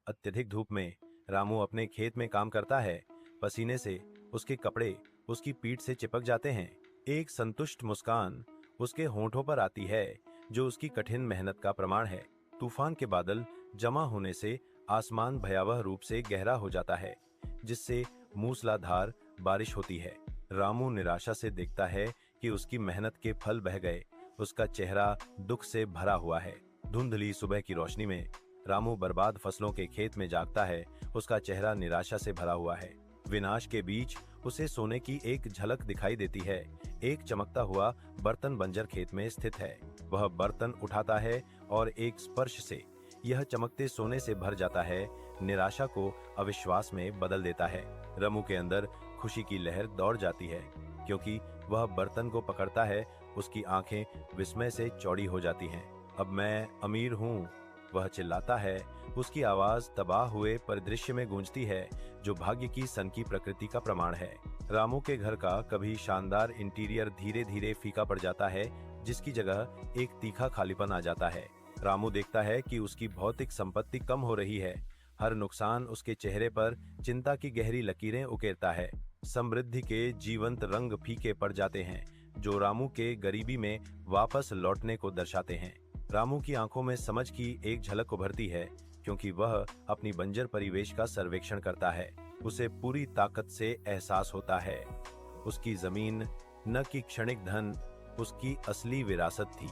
अत्यधिक धूप में रामू अपने खेत में काम करता है। पसीने से उसके कपड़े उसकी पीठ से चिपक जाते हैं। एक संतुष्ट मुस्कान उसके होंठों पर आती है, जो उसकी कठिन मेहनत का प्रमाण है। तूफान के बादल जमा होने से आसमान भयावह रूप से गहरा हो जाता है, जिससे मूसलाधार बारिश होती है। रामू निराशा से देखता है कि उसकी मेहनत के फल बह गए। उसका चेहरा दुख से भरा हुआ है। धुंधली सुबह की रोशनी में रामू बर्बाद फसलों के खेत में जागता है। उसका चेहरा निराशा से भरा हुआ है। विनाश के बीच उसे सोने की एक झलक दिखाई देती है। एक चमकता हुआ बर्तन बंजर खेत में स्थित है। वह बर्तन उठाता है और एक स्पर्श से यह चमकते सोने से भर जाता है। निराशा को अविश्वास में बदल देता है। रामू के अंदर खुशी की लहर दौड़ जाती है, क्योंकि वह बर्तन को पकड़ता है। उसकी आंखें विस्मय से चौड़ी हो जाती हैं। अब मैं अमीर हूँ, वह चिल्लाता है। उसकी आवाज तबाह हुए परिदृश्य में गूंजती है, जो भाग्य की सनकी प्रकृति का प्रमाण है। रामू के घर का कभी शानदार इंटीरियर धीरे धीरे फीका पड़ जाता है, जिसकी जगह एक तीखा खालीपन आ जाता है। रामू देखता है कि उसकी भौतिक संपत्ति कम हो रही है। हर नुकसान उसके चेहरे पर चिंता की गहरी लकीरें उकेरता है। समृद्धि के जीवंत रंग फीके पड़ जाते हैं, जो रामू के गरीबी में वापस लौटने को दर्शाते हैं। रामू की आंखों में समझ की एक झलक उभरती है, क्योंकि वह अपनी बंजर परिवेश का सर्वेक्षण करता है। उसे पूरी ताकत से एहसास होता है, उसकी जमीन न कि क्षणिक धन उसकी असली विरासत थी।